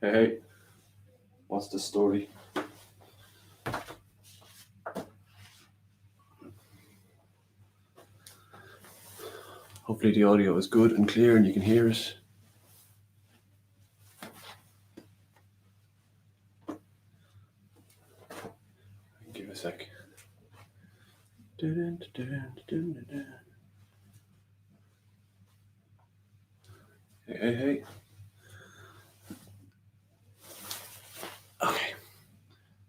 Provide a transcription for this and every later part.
Hey, what's the story? Hopefully the audio is good and clear and you can hear it. Give it a sec. Hey. Okay.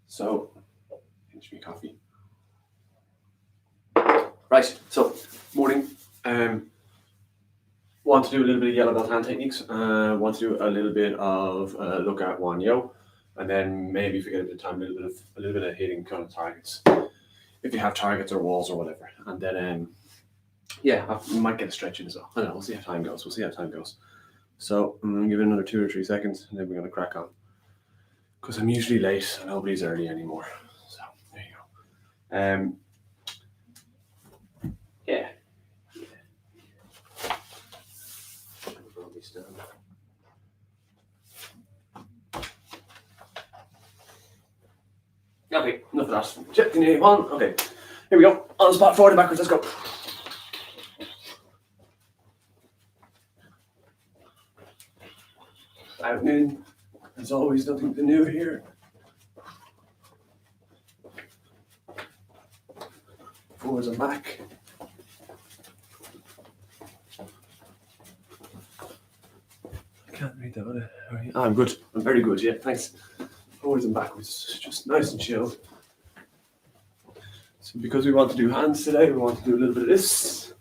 So, finish me coffee. Right, so, morning. Want to do a little bit of yellow belt hand techniques. Want to do a little bit of look at WonHyo, and then maybe if we get a bit of time, a little bit of hitting kind of targets, if you have targets or walls or whatever. And then, we might get a stretch in as well. I don't know. We'll see how time goes. So I'm going to give it another 2 or 3 seconds, and then we're going to crack on. Because I'm usually late, and nobody's early anymore. So there you go. Yeah. Okay, enough of that. Check the name on. Okay, here we go. On the spot, forward and backwards. Let's go. Out and in. There's always nothing new here. Forwards and back. I can't read that, would I? Oh, I'm good. I'm very good, yeah, thanks. Forwards and backwards, just nice and chill. So because we want to do hands today, we want to do a little bit of this.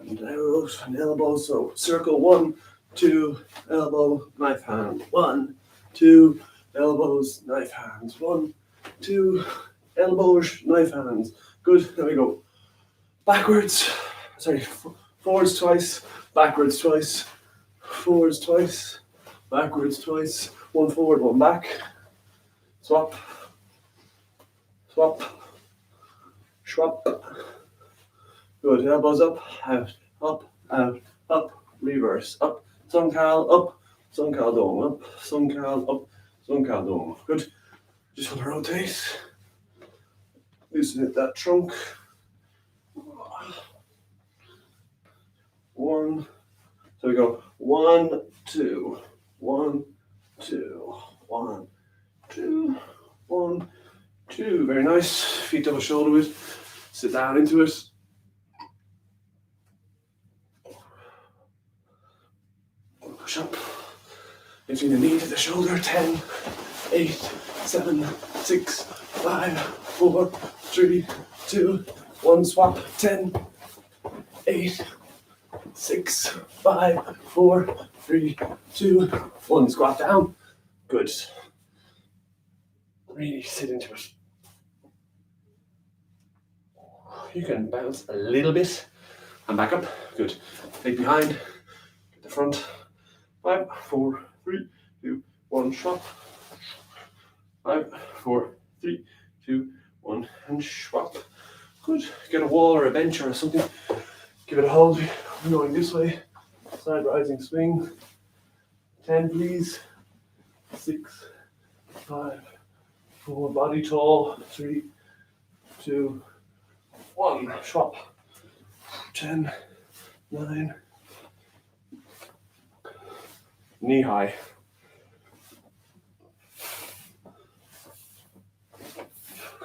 And out and elbows, so circle 1, 2, elbow, knife hand, 1, 2, elbows, knife hands, 1, 2, elbows, knife hands. Good, there we go. Forwards twice, backwards twice, forwards twice, backwards twice, 1 forward, 1 back. Swap, swap, swap. Good, elbows up, out, up, reverse, up, Suncal, up, Suncal dome, up, Suncal, up, Suncal dome. Good, just want to rotate, loosen it, that trunk. 1, so we go 1, 2, 1, 2, 1, 2, 1, 2. Very nice. Feet double shoulder width. Sit down into it. Push up. Between the knee to the shoulder. 10, 8, 7, 6, 5, 4, 3, 2, 1. Swap. 10, 8, 6, 5, 4, 3, 2, 1. Squat down. Good. Really sit into it. You can bounce a little bit and back up. Good. Leg behind. Get the front. 5, 4, 3, 2, 1. Swap. 5, 4, 3, 2, 1. And swap. Good. Get a wall or a bench or something. Give it a hold. We're going this way. Side rising swing. 10, please. 6, 5, 4. Body tall. 3, 2, 1. Swap. 10, 9. Knee high.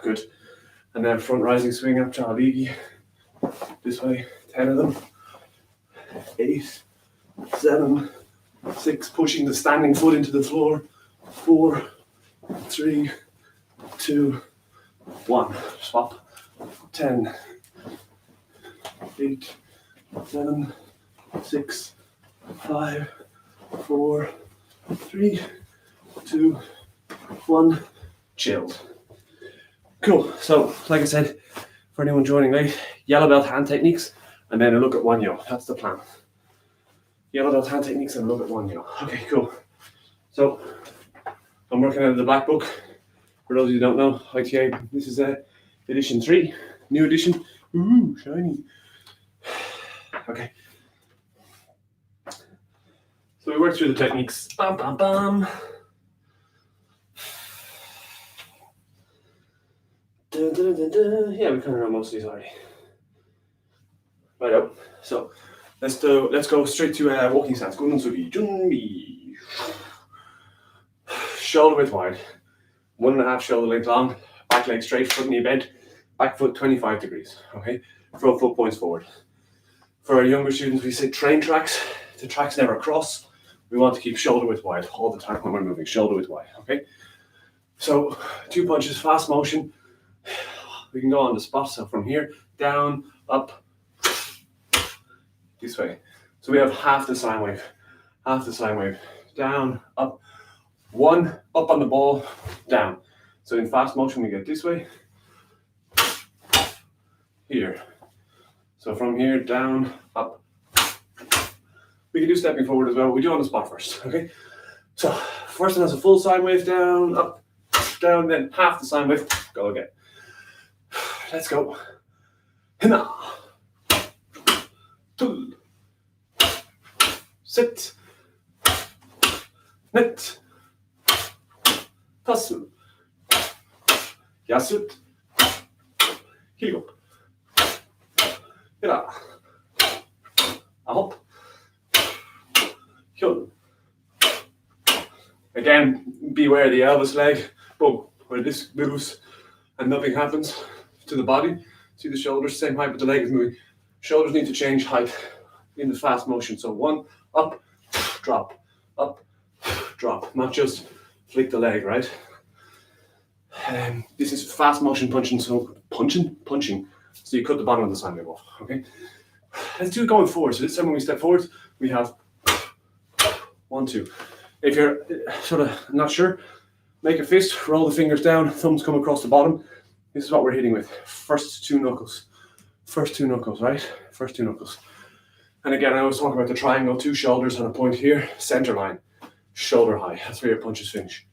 Good. And then front rising swing up Chaligi. This way. 10 of them. 8, 7, 6. Pushing the standing foot into the floor. 4, 3, 2, 1. Swap. 10, 8, 7, 6, 5, 4, 3, 2, 1. Chilled. Cool. So, like I said, for anyone joining late, yellow belt hand techniques, and then a look at WonHyo. That's the plan. Yellow belt hand techniques and a look at WonHyo. Okay, cool. So, I'm working out of the black book. For those of you who don't know, ITF, this is edition 3, new edition. Ooh, shiny. Okay. So we work through the techniques. Bam, bam, bam. Yeah, we kind of know most of these already. Right up. So let's go straight to walking stance. Junbi. Shoulder width wide. 1.5 shoulder length long. Back leg straight, front knee bent. Back foot 25 degrees. Okay. Front foot points forward. For our younger students, we say train tracks. The tracks never cross. We want to keep shoulder width wide all the time when we're moving. Shoulder width wide. Okay. So 2 punches, fast motion. We can go on the spot. So from here, down, up, this way. So we have half the sine wave. Half the sine wave. Down, up. 1, up on the ball, down. So in fast motion, we get this way. Here. So from here, down, up. We can do stepping forward as well. We do on the spot first, okay? So first one has a full sine wave, down, up, down, then half the sine wave, go again. Let's go. Hina. Tul. Sit. Net. Tasu. Yasut. Higo. Hira. Ahop. Hyun. Again, beware the Elvis leg. Boom. Where this moves and nothing happens to the body. See the shoulders, same height, but the leg is moving. Shoulders need to change height in the fast motion. So 1, up, drop, up, drop. Not just flick the leg, right? This is fast motion punching. So punching. So you cut the bottom of the sine wave off. Okay. Let's do it going forward. So this time when we step forward, we have 1, 2. If you're sort of not sure, make a fist, roll the fingers down, thumbs come across the bottom. This is what we're hitting with. First 2 knuckles. First 2 knuckles, right? First 2 knuckles. And again, I was talking about the triangle, 2 shoulders and a point here, center line, shoulder high. That's where your punches finish.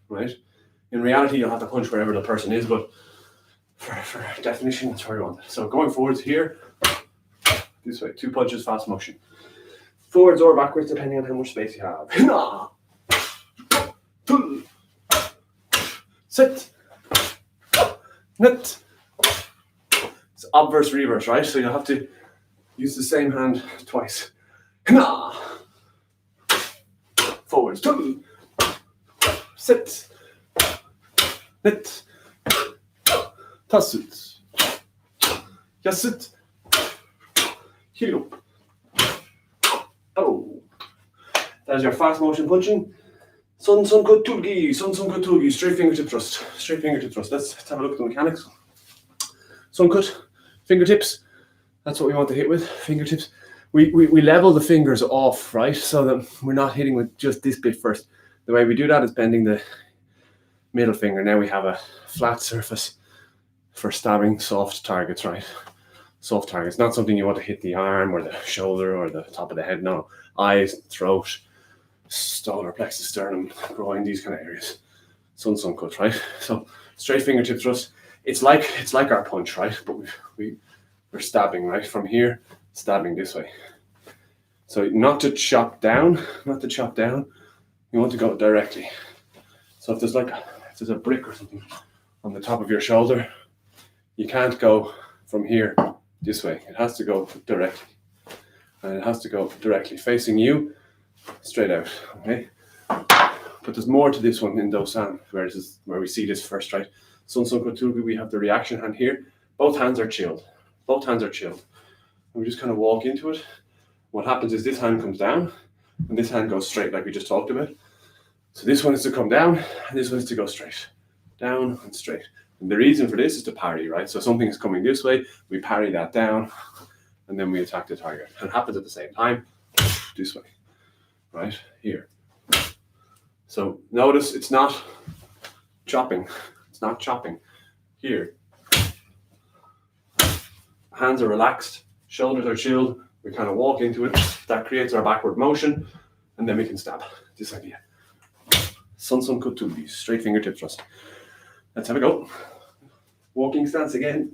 Right? In reality, you'll have to punch wherever the person is, but for definition, that's where you want it. So going forwards here, this way, 2 punches, fast motion. Forwards or backwards, depending on how much space you have. Sit. Net. It's obverse, reverse, right? So you'll have to use the same hand twice. Forwards. Sit. Net. Tasut. Yasut. Hiro. Oh. That's your fast motion punching. Sun Tulgi, straight fingertip thrust. Let's have a look at the mechanics. Sun cut, fingertips. That's what we want to hit with, fingertips. We level the fingers off, right? So that we're not hitting with just this bit first. The way we do that is bending the middle finger. Now we have a flat surface for stabbing soft targets, right? Soft targets, not something you want to hit the arm or the shoulder or the top of the head. No, eyes, throat, solar plexus, sternum, groin, these kind of areas. Sun cut, right? So straight fingertip thrust. It's like our punch, right? But we're stabbing, right? From here, stabbing this way. So not to chop down. You want to go directly. So if there's a brick or something on the top of your shoulder, you can't go from here this way. It has to go directly. And it has to go directly, facing you, straight out, okay? But there's more to this one in Dosan, where we see this first, right? Sun Kotugi, we have the reaction hand here. Both hands are chilled. And we just kind of walk into it. What happens is this hand comes down, and this hand goes straight, like we just talked about. So this one is to come down, and this one is to go straight. Down and straight. And the reason for this is to parry, right? So something is coming this way, we parry that down, and then we attack the target. And it happens at the same time, this way, right? Here. So notice it's not chopping. Here. Hands are relaxed, shoulders are chilled. We kind of walk into it. That creates our backward motion, and then we can stab. This idea. Sun Kotugi, straight fingertip thrust. Let's have a go. Walking stance again.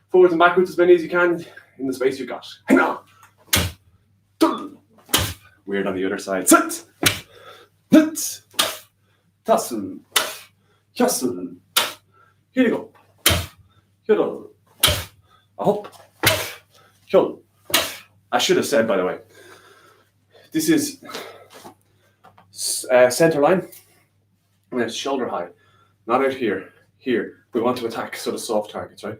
Forwards and backwards as many as you can in the space you've got. Hang on. Weird on the other side. Sit. Nit. Tasun. Yasun. Here you go. Hyodol. Ahop. Hyodol. I should have said, by the way, this is center line, and it's shoulder high, not out here. Here, we want to attack sort of soft targets, right?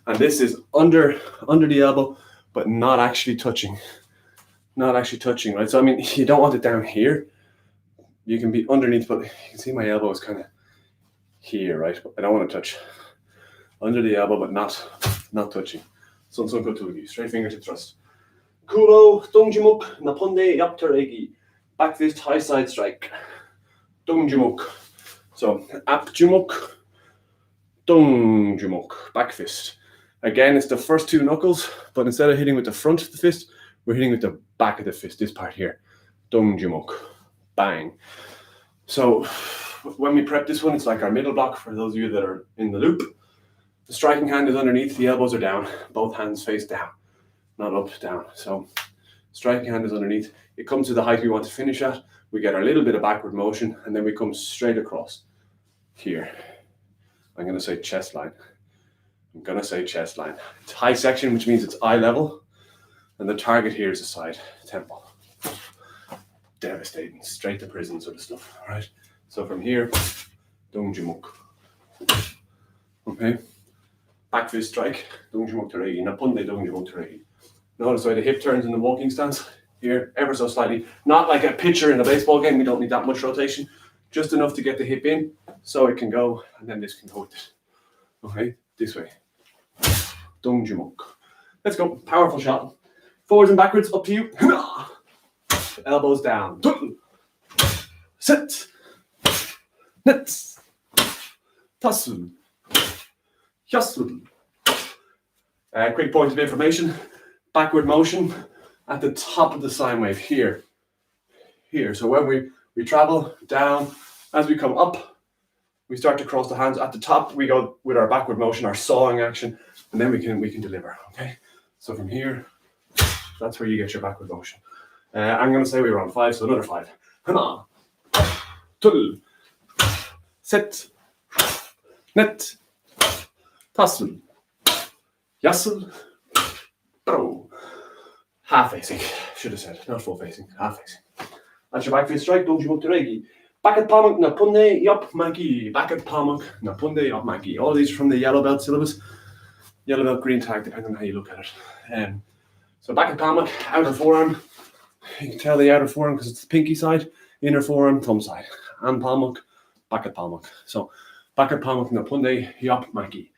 And this is under the elbow, but not actually touching. Not actually touching, right? So, I mean, you don't want it down here. You can be underneath, but you can see my elbow is kind of here, right? I don't want to touch under the elbow, but not touching. Sun Sun Kotugi, straight fingertip thrust. Kulo, Dongjimuk, Naponde, Yaptaregi. Back fist, high side strike. Dongjimuk. So, Apjimuk, Dongjimuk, back fist. Again, it's the first two knuckles, but instead of hitting with the front of the fist, we're hitting with the back of the fist, this part here. Dongjimuk. Bang. So when we prep this one, it's like our middle block for those of you that are in the loop. The striking hand is underneath, the elbows are down, both hands face down, not up, down. So striking hand is underneath. It comes to the height we want to finish at. We get our little bit of backward motion, and then we come straight across here. I'm going to say chest line. It's high section, which means it's eye level, and the target here is the side temple. Devastating, straight to prison sort of stuff, right? So from here, Dongjimuk. Okay, back fist strike, Dongjimuk Teregi, Napunde Dongjimuk Teregi. Notice the way the hip turns in the walking stance here, ever so slightly. Not like a pitcher in a baseball game, we don't need that much rotation, just enough to get the hip in so it can go, and then this can go with it. Okay, this way. Dongjimuk. Let's go, powerful shot. Forwards and backwards, up to you. Elbows down. Sit. Nets. Tasun. Hyasun. Quick point of information. Backward motion at the top of the sine wave here. Here. So when we travel down, as we come up, we start to cross the hands. At the top, we go with our backward motion, our sawing action, and then we can deliver. Okay. So from here, that's where you get your backward motion. I'm going to say we were on 5, so another 5. Hana, tul, set, net, tasul, yasul, throw. Half facing, should have said, not full facing, half facing. That's your back fist strike, Dongjimuk Teregi. Back at Palmak, Napunde, Yop Maki. Back at Palmak, Napunde, Yop Maki. All these are from the yellow belt syllabus. Yellow belt, green tag, depending on how you look at it. So back at Palmak, outer forearm. You can tell the outer forearm because it's the pinky side, inner forearm, thumb side. And Palmak, back at Palmak. So back at Palmak, Napunde, Yop Maki.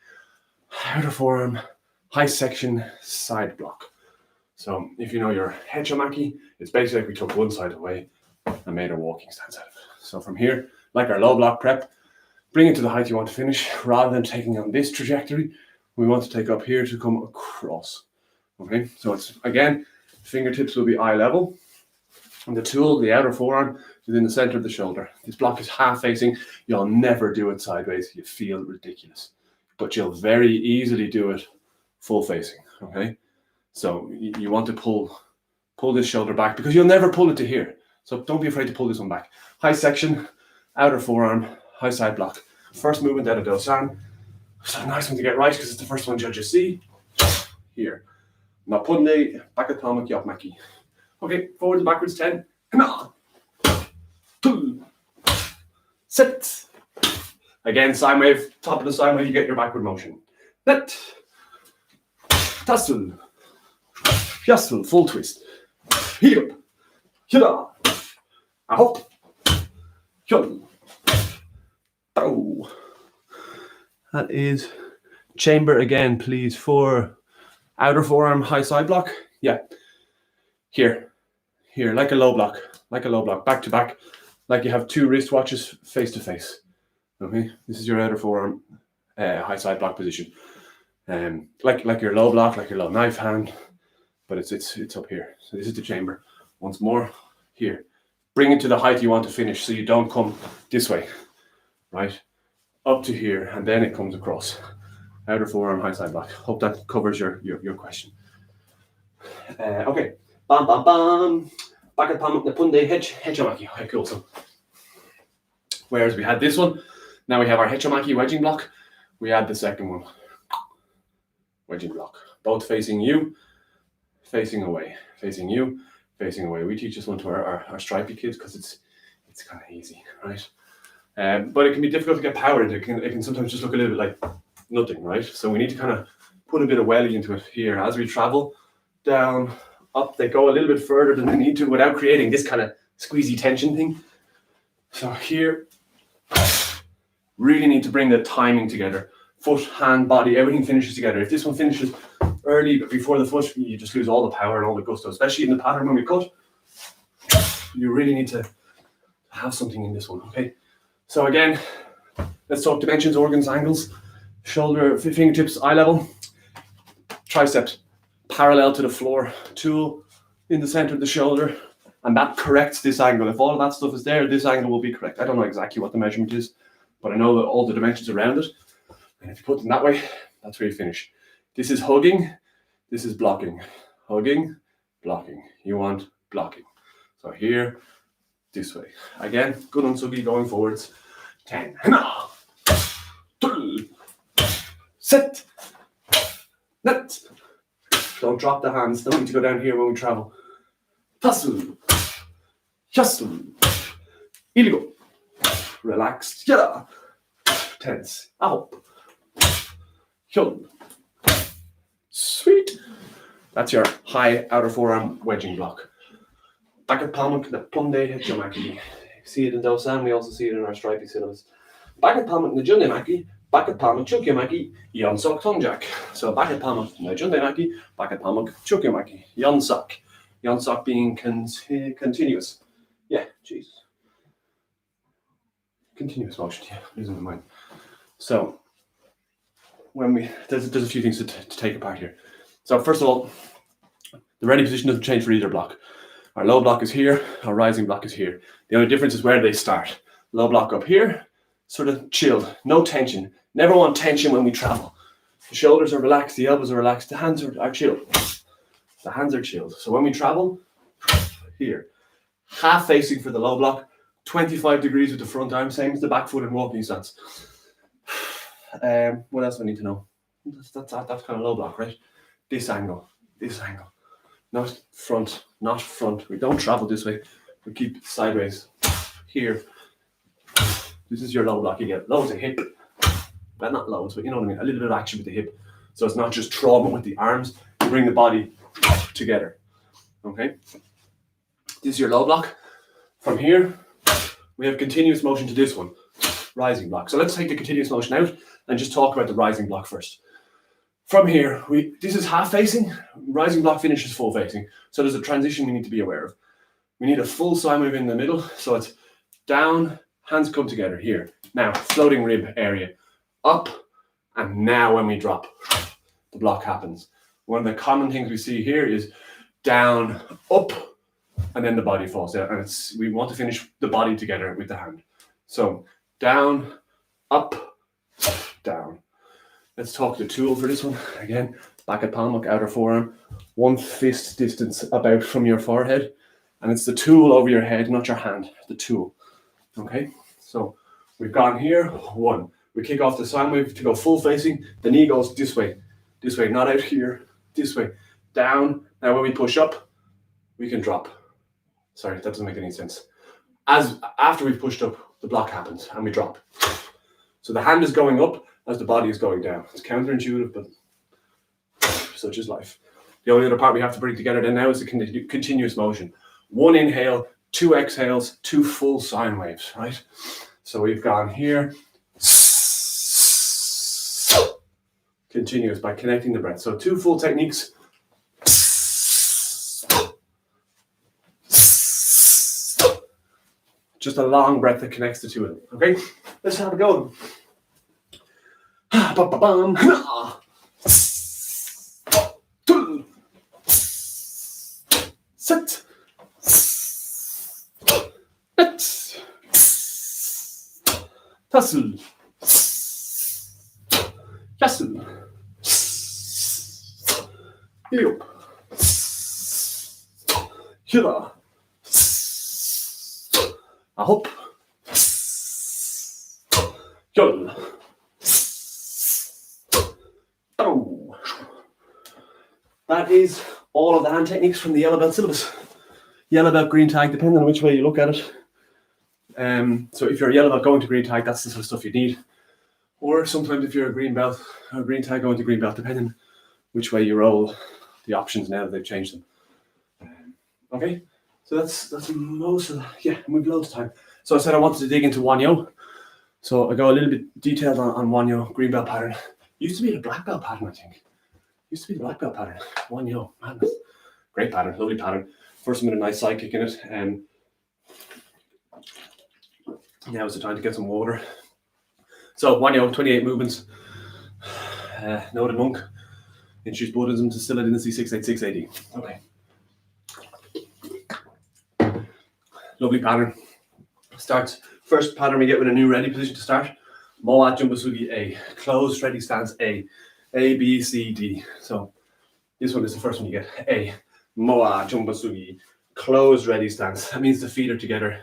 Outer forearm, high section, side block. So if you know your hechomaki, it's basically like we took one side away and made a walking stance out of it. So from here, like our low block prep, bring it to the height you want to finish rather than taking on this trajectory. We want to take up here to come across. Okay, so it's again, fingertips will be eye level. And the tool, the outer forearm, is in the center of the shoulder. This block is half facing. You'll never do it sideways. You feel ridiculous. But you'll very easily do it full facing. Okay, so you want to pull this shoulder back because you'll never pull it to here. So don't be afraid to pull this one back. High section, outer forearm, high side block. First movement out of Dosan. It's a nice one to get right because it's the first one judges see. Here. Napunde, back at Palmak, Yop Maki. Okay, forwards and backwards, 10. Come on. 2. Sit. Again, sine wave, top of the sine wave, you get your backward motion. Net. Tasul. Yasul, full twist. Heel. Hida. Ahop. Hyun. Throw. That is chamber again, please, for outer forearm, high side block. Yeah. Here, like a low block, back to back, like you have two wristwatches face to face. Okay, this is your outer forearm, high side block position. Like your low block, like your low knife hand, but it's up here. So this is the chamber. Once more, here. Bring it to the height you want to finish, so you don't come this way, right? Up to here, and then it comes across. Outer forearm, high side block. Hope that covers your question. Okay. Bam, bam, bam. Back at Palmak, Napunde, hechomaki. Okay, cool. So, whereas we had this one, now we have our hechomaki wedging block. we add the second one. Wedging block. Both facing you, facing away. Facing you, facing away. We teach this one to our stripey kids because it's kind of easy, right? But it can be difficult to get power into. It can sometimes just look a little bit like nothing, right? So we need to kind of put a bit of welly into it here. As we travel down, up, they go a little bit further than they need to without creating this kind of squeezy tension thing. So here, really need to bring the timing together. Foot, hand, body, everything finishes together. If this one finishes early but before the foot, you just lose all the power and all the gusto, especially in the pattern when we cut. You really need to have something in this one, okay? So again, let's talk dimensions, organs, angles, shoulder, fingertips, eye level, triceps parallel to the floor, tool in the center of the shoulder, and that corrects this angle. If all of that stuff is there, this angle will be correct. I don't know exactly what the measurement is, but I know that all the dimensions around it. And if you put them that way, that's where you finish. This is hugging, this is blocking. Hugging, blocking. You want blocking. So here, this way. Again, good unsuggy going forwards. 10. Set. Net. Don't drop the hands. Don't need to go down here when we travel. Tasu. Yasu. Iligo. Relaxed. Yada. Tense. Out. Hyun. Sweet. That's your high outer forearm wedging block. Back palm the Punde Hechomaki. See it in Dosan, we also see it in our stripey syllabus. Back palm the Jundemaki, back palm Chukyamaki, Yonsok Tongjak. So back palm the Jundemaki, back palm Chukyamaki, Yonsok. Yonsok being continuous. Yeah, Jesus. Continuous motion, yeah, losing my mind. So when there's a few things to take apart here. So first of all, the ready position doesn't change for either block. Our low block is here, our rising block is here. The only difference is where they start. Low block up here, sort of chilled, no tension. Never want tension when we travel. The shoulders are relaxed, the elbows are relaxed, the hands are chilled. The hands are chilled. So when we travel, here, half facing for the low block, 25 degrees with the front arm, same as the back foot and walking stance. What else do I need to know? That's kind of low block, right? This angle. Not front. We don't travel this way. We keep it sideways. Here. This is your low block. You get loads of hip. Well, not loads, but you know what I mean. A little bit of action with the hip. So it's not just trauma with the arms. You bring the body together. Okay? This is your low block. From here, we have continuous motion to this one. Rising block. So let's take the continuous motion out and just talk about the rising block first. From here, this is half facing, rising block finishes full facing. So there's a transition we need to be aware of. We need a full side move in the middle. So it's down, hands come together here. Now, floating rib area. Up, and now when we drop, the block happens. One of the common things we see here is down, up, and then the body falls down. And we want to finish the body together with the hand. So down, up, down. Let's talk the tool for this one. Again, back at palm, outer forearm, 1 fist distance about from your forehead. And it's the tool over your head, not your hand, the tool. Okay, so we've gone here, 1. We kick off the side move to go full facing. The knee goes this way, not out here, this way, down. Now when we push up, we can drop. Sorry, that doesn't make any sense. After we've pushed up, the block happens and we drop. So the hand is going up as the body is going down. It's counterintuitive, but such is life. The only other part we have to bring together then now is the continuous motion. 1 inhale, 2 exhales, 2 full sine waves, right? So we've gone here. Continuous by connecting the breath. So 2 full techniques. Just a long breath that connects the 2 of them. Okay? Let's have a go. Sit. Tasu. Yasu. Yup. Hira. Ahop. Yol. that is all of the hand techniques from the yellow belt syllabus. Yellow belt, green tag, depending on which way you look at it. So if you're a yellow belt going to green tag, that's the sort of stuff you need. Or sometimes if you're a green belt or green tag going to green belt, depending which way you roll, the options now that they've changed them. Okay, so that's most of that. Yeah, we've loads of time. So I said I wanted to dig into WonHyo. So I go a little bit detailed on WonHyo, green belt pattern. Used to be the black belt pattern, I think. Used to be the black belt pattern. WonHyo, madness. Great pattern, lovely pattern. First one with a nice side kick in it. Now is the time to get some water. So WonHyo, 28 movements. Noted monk. Introduced Buddhism to still dynasty 686 AD. Okay. Lovely pattern. Starts. First pattern we get with a new ready position to start. Moa Jumbasugi A. Closed ready stance A. A, B, C, D. So this one is the first one you get. A. Moa Jumbasugi. Closed ready stance. That means the feet are together.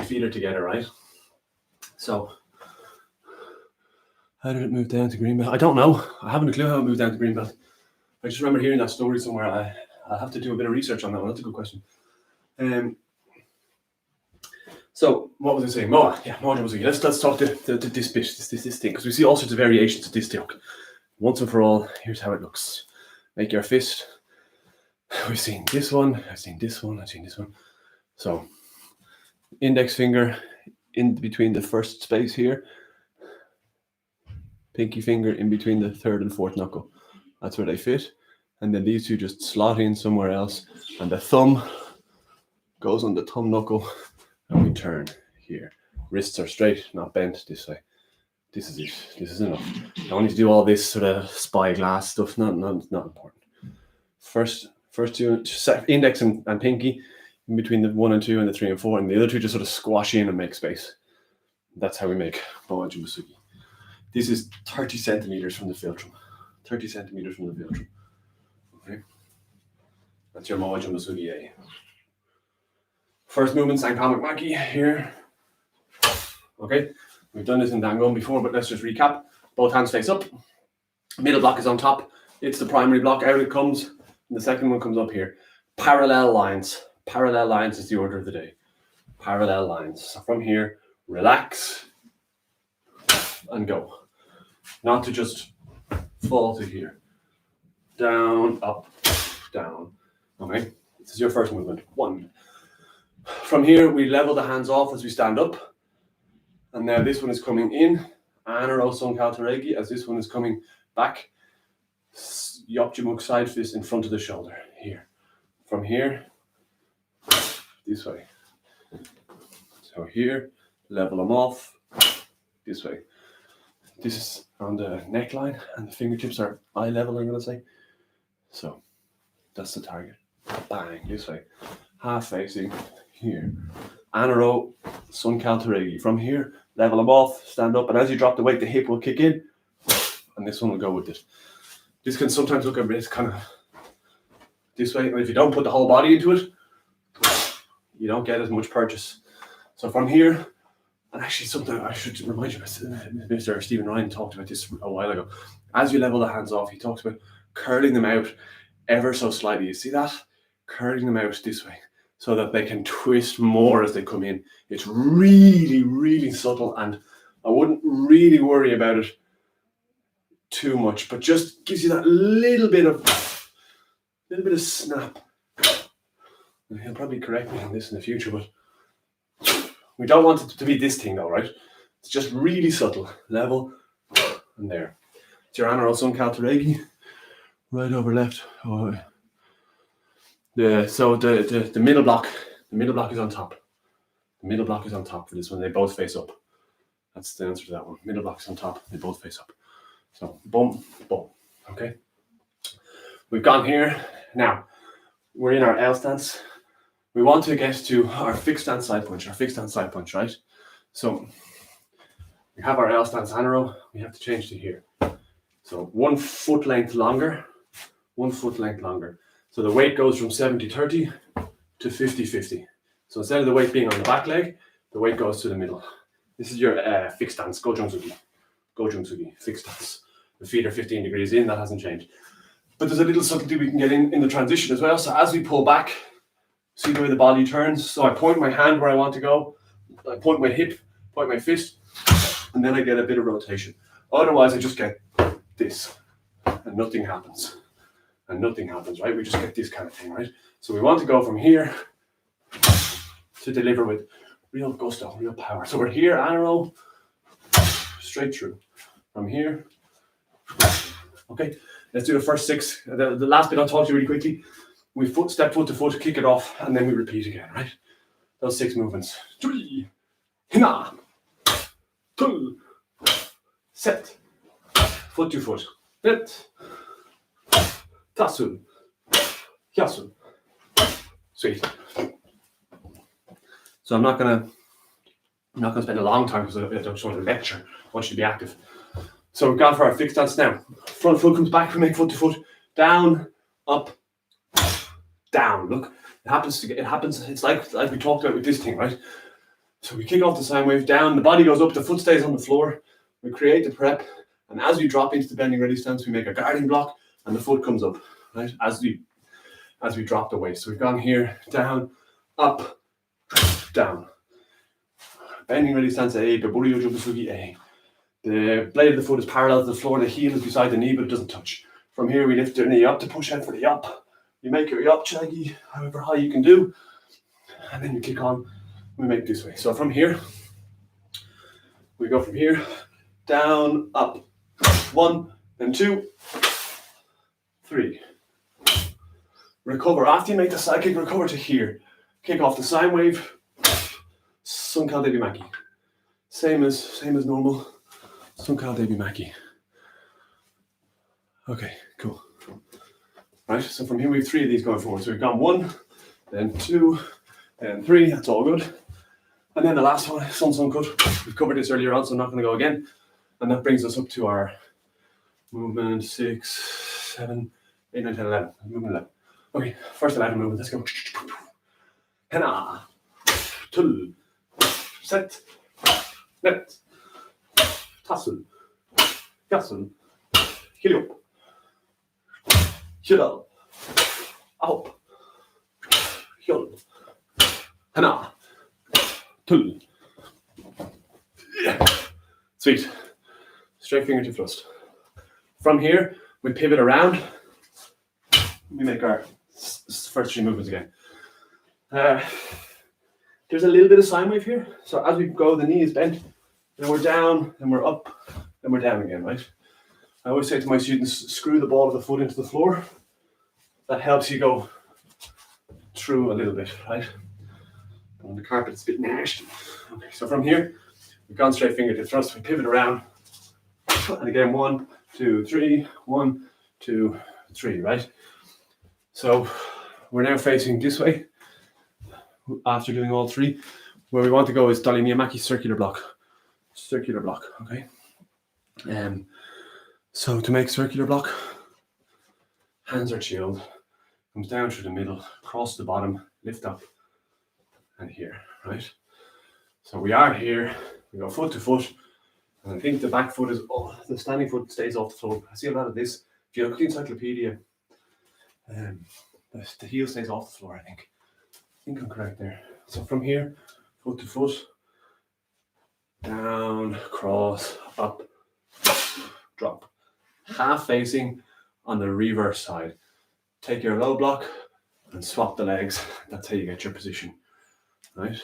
Feet are together, right? So how did it move down to green belt? I don't know. I haven't a clue how it moved down to green belt. I just remember hearing that story somewhere. I'll have to do a bit of research on that one. That's a good question. So what was I saying? Moa. Yeah, Moa Jumbasugi. Let's talk to this bit, this thing, because we see all sorts of variations of this thing. Once and for all, here's how it looks. Make your fist. We've seen this one. I've seen this one. I've seen this one. So index finger in between the first space here. Pinky finger in between the third and fourth knuckle. That's where they fit. And then these two just slot in somewhere else. And the thumb goes on the thumb knuckle. And we turn here. Wrists are straight, not bent this way. This is it. This is enough. You don't need to do all this sort of spyglass stuff. Not important. First two, index and pinky in between the 1 and 2 and the 3 and 4. And the other two just sort of squash in and make space. That's how we make Moa Jumbasugi. This is 30 centimeters from the philtrum. 30 centimeters from the philtrum. Okay. That's your Moa Jumbasugi A. First movement, Sankamak Maki here. Okay. We've done this in Dangon before, but let's just recap. Both hands face up. Middle block is on top. It's the primary block. Out it comes. And the second one comes up here. Parallel lines. Parallel lines is the order of the day. Parallel lines. So from here, relax and go. Not to just fall to here. Down, up, down. Okay, this is your first movement. 1. From here, we level the hands off as we stand up. And now this one is coming in. Anaro Son Kaltaregi, as this one is coming back. Yopjimuk side fist in front of the shoulder. Here. From here, this way. So here, level them off. This way. This is on the neckline, and the fingertips are eye level, I'm going to say. So that's the target. Bang, this way. Half facing here. Anaro Son Kaltaregi. From here, level them off, stand up, and as you drop the weight, the hip will kick in, and this one will go with it. This can sometimes look a bit kind of this way, and if you don't put the whole body into it, you don't get as much purchase. So from here, and actually something I should remind you, Mr. Stephen Ryan talked about this a while ago. As you level the hands off, he talks about curling them out ever so slightly. You see that? Curling them out this way so that they can twist more as they come in. It's really, really subtle, and I wouldn't really worry about it too much, but just gives you that little bit of snap. And he'll probably correct me on this in the future, but we don't want it to be this thing though, right? It's just really subtle. Level, and there. It's your Anaro Son Kaltaregi. Right over left. Oh. So the middle block is on top. The middle block is on top for this one. They both face up. That's the answer to that one. Middle block is on top. They both face up. So boom, boom. Okay. We've gone here. Now we're in our L stance. We want to get to our fixed stance side punch. Right? So we have our L stance Anaro. We have to change to here. So 1 foot length longer. 1 foot length longer. So the weight goes from 70-30 to 50-50. So instead of the weight being on the back leg, the weight goes to the middle. This is your fixed stance, Go Jung Sugi, fixed stance. The feet are 15 degrees in, that hasn't changed. But there's a little subtlety we can get in the transition as well. So as we pull back, see the way the body turns. So I point my hand where I want to go. I point my hip, point my fist, and then I get a bit of rotation. Otherwise, I just get this, and nothing happens. And nothing happens, right? We just get this kind of thing, right? So we want to go from here to deliver with real gusto, real power. So we're here, arrow, straight through. From here, okay, let's do the first 6. The last bit I'll talk to you really quickly. We step foot to foot, kick it off, and then we repeat again, right? Those 6 movements. 3, hina, 2, set, foot to foot, net, tasul, hyasul. Sweet. So I'm not gonna spend a long time because I don't want to lecture. I want you to be active. So we've gone for our fixed stance now. Front foot comes back, we make foot to foot, down, up, down. Look, it happens. It's like we talked about with this thing, right? So we kick off the sine wave down, the body goes up, the foot stays on the floor. We create the prep, and as we drop into the bending ready stance, we make a guarding block, and the foot comes up, right? As we drop the weight. So we've gone here, down, up, down. Bending ready stance A, Baburiyo Jubasugi A. The blade of the foot is parallel to the floor, the heel is beside the knee, but it doesn't touch. From here, we lift the knee up to push out for the up. You make your up chagi, however high you can do, and then you kick on. We make this way. So from here, we go from here, down, up. 1, then 2, 3. Recover. After you make the side kick, recover to here. Kick off the sine wave. Sunkal Devi Maki. Same as normal. Sunkal Devi Maki. Okay, cool. Right, so from here we have 3 of these going forward. So we've gone 1, then 2, then 3. That's all good. And then the last one, Sun Cut. We've covered this earlier on, so I'm not going to go again. And that brings us up to our movement 6, 7, 8, 9, 10, 11. Movement 11. Okay, first 11 movement. Let's go. Hena, tul, set, net, tasul, yasul, heliop, hidal, out, hyol, hena, tul. Yeah. Sweet. Straight fingertip thrust. From here, we pivot around. We make our first 3 movements again. There's a little bit of sine wave here. So as we go, the knee is bent. Then we're down, then we're up, then we're down again, right? I always say to my students, screw the ball of the foot into the floor. That helps you go through a little bit, right? On the carpet, it's a bit nasty. Okay, so from here, we've gone straight fingertip thrust. We pivot around. And again, 1, 2, 3, 1, 2, 3, right? So we're now facing this way after doing all 3. Where we want to go is Dali Miyamaki circular block. Circular block, okay? So to make circular block, hands are chilled, comes down through the middle, cross the bottom, lift up, and here, right? So we are here, we go foot to foot, and I think the back foot is, the standing foot stays off the floor. I see a lot of this. If you look at the encyclopedia, the heel stays off the floor, I think. I think I'm correct there. So from here, foot to foot, down, cross, up, drop. Half facing on the reverse side. Take your low block and swap the legs. That's how you get your position, right?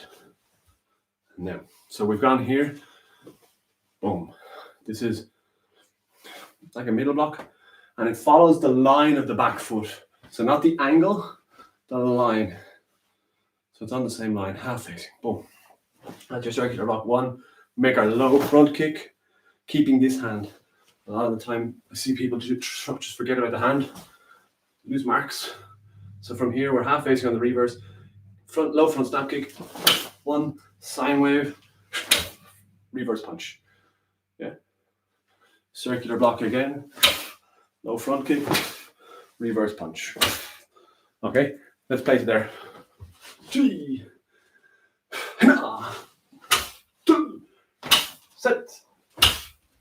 Now, so we've gone here, boom. This is like a middle block, and it follows the line of the back foot. So not the angle, the line. So it's on the same line, half facing, boom. That's your circular block 1. Make our low front kick, keeping this hand. A lot of the time, I see people just forget about the hand, lose marks. So from here, we're half facing on the reverse. Low front snap kick, 1, sine wave, reverse punch. Yeah. Circular block again, low front kick, reverse punch. Okay, let's place it there. 3, 2, set,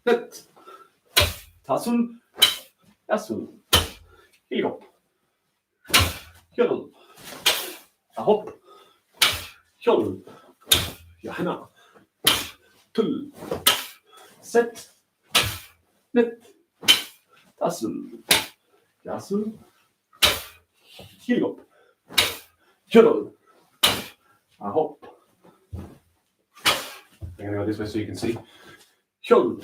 net, tasul, yasul, heel up, heel, a hop, heel, Johanna, tull, set, net, tassel, yassel, heel up, heel, a hop. I'm going to go this way so you can see. Heel,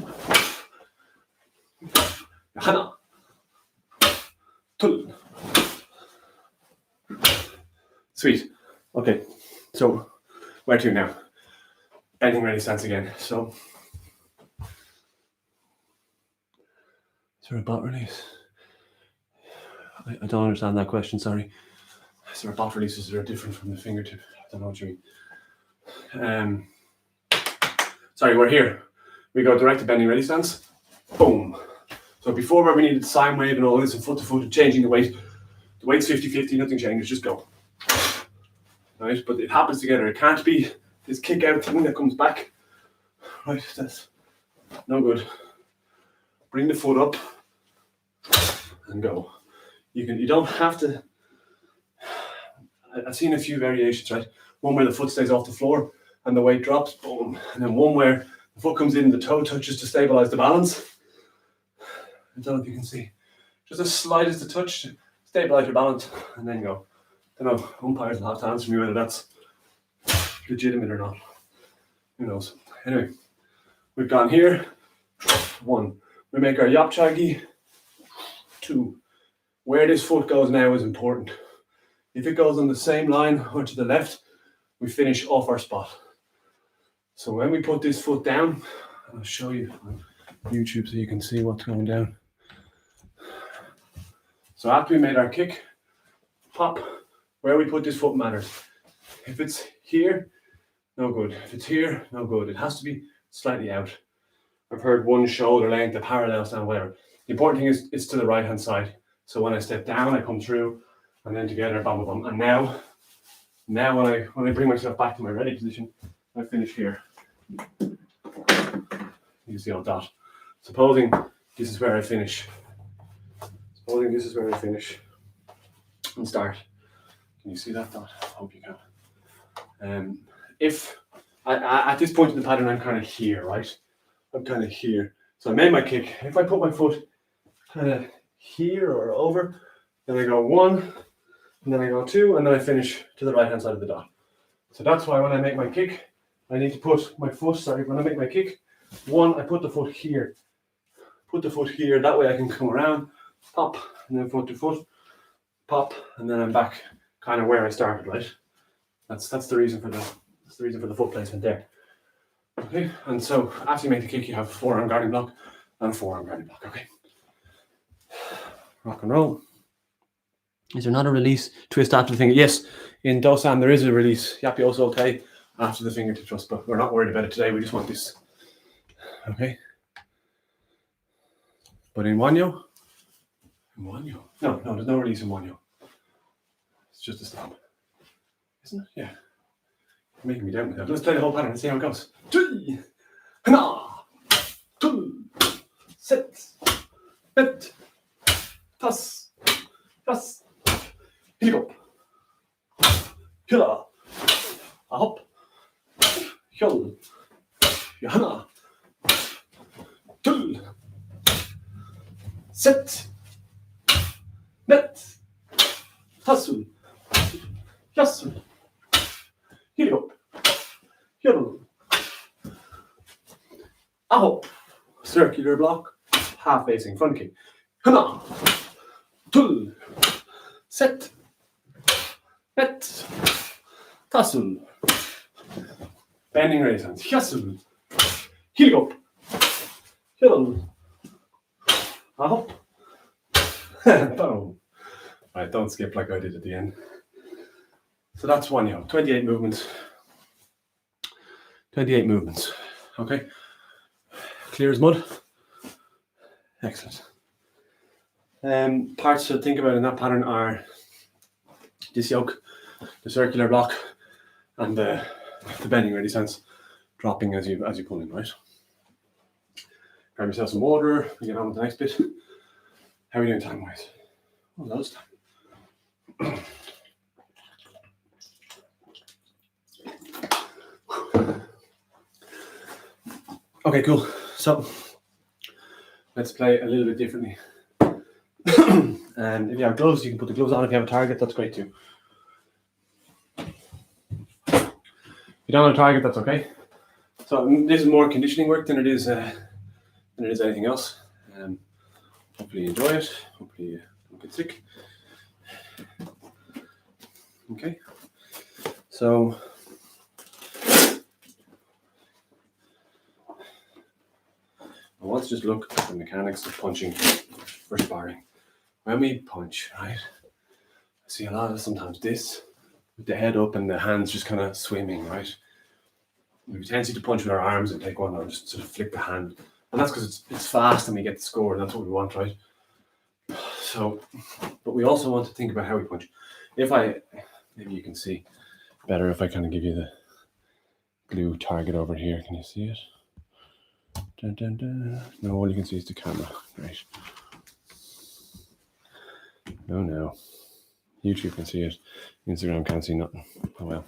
Johanna, tull. Sweet. Okay, so where to now? Bending ready stance again. So, is there a bot release? I don't understand that question, sorry. Is there a bot releases that are different from the fingertip? I don't know what you mean. Sorry, we're here. We go direct to bending ready stance. Boom. So before where we needed sine wave and all this and foot to foot and changing the weight, the weight's 50-50, nothing changes, just go. Right, but it happens together. It can't be this kick out thing that comes back. Right, that's no good. Bring the foot up and go. You don't have to. I've seen a few variations, right? One where the foot stays off the floor and the weight drops, boom. And then one where the foot comes in and the toe touches to stabilize the balance. I don't know if you can see. Just as slight as the touch to stabilize your balance and then go. I don't know, umpires will have to answer me whether that's legitimate or not. Who knows? Anyway, we've gone here. 1. We make our yapchagi. 2. Where this foot goes now is important. If it goes on the same line or to the left, we finish off our spot. So when we put this foot down, I'll show you on YouTube so you can see what's going down. So after we made our kick, pop, where we put this foot matters. If it's here, no good. If it's here, no good. It has to be slightly out. I've heard one shoulder length, a parallel stand, whatever. The important thing is it's to the right hand side. So when I step down, I come through, and then together, bam, bam, bam. And now when I bring myself back to my ready position, I finish here. You see on dot. Supposing this is where I finish. Supposing this is where I finish and start. Can you see that dot? I hope you can. If at this point in the pattern, I'm kind of here, right? I'm kind of here. So I made my kick. If I put my foot kind of here or over, then I go 1, and then I go 2, and then I finish to the right hand side of the dot. So that's why when I make my kick, I need to put my foot, when I make my kick, 1, I put the foot here. Put the foot here, that way I can come around, pop, and then foot to foot, pop, and then I'm back kind of where I started, right? That's the reason for the foot placement there. Okay, and so after you make the kick, you have forearm guarding block and forearm guarding block. Okay. Rock and roll. Is there not a release twist after the finger? Yes, in Dosan there is a release. Yappy also okay after the fingertip thrust, but we're not worried about it today. We just want this. Okay. But in WonHyo, no, there's no release in WonHyo. It's just a stop, isn't it? Yeah. You're making me doubt myself. Let's play the whole pattern and see how it goes. Set, net, tas, tas, heel up, hila, a hop, hjol, Johanna, tull, set, net, tassel, jassel, heel up, hjol, a hop, circular block, half facing front kick, Hana, tull, set, net, tassel, bending ready stance, jassel, heel up, hjol, a hop, boom. Right, don't skip like I did at the end. So that's WonHyo, 28 movements. 28 movements, okay? Clear as mud? Excellent. Parts to think about in that pattern are this yoke, the circular block, and the bending ready stance, dropping as you pull in, right? Grab yourself some water, we get on with the next bit. How are we doing time-wise? Almost. Okay, cool. So let's play a little bit differently. And if you have gloves, you can put the gloves on. If you have a target, that's great too. If you don't have a target, that's okay. So this is more conditioning work than it is anything else. Hopefully you enjoy it. Hopefully you don't get sick. Okay. So I want to just look at the mechanics of punching for sparring. When we punch, right, I see a lot of sometimes this, with the head up and the hands just kind of swimming, right? We have a tendency to punch with our arms and take one and just sort of flick the hand. And that's because it's fast and we get the score, and that's what we want, right? So, but we also want to think about how we punch. Maybe you can see better if I kind of give you the glue target over here. Can you see it? Dun, dun, dun. No, all you can see is the camera. Right. No. YouTube can see it. Instagram can't see nothing. Oh well.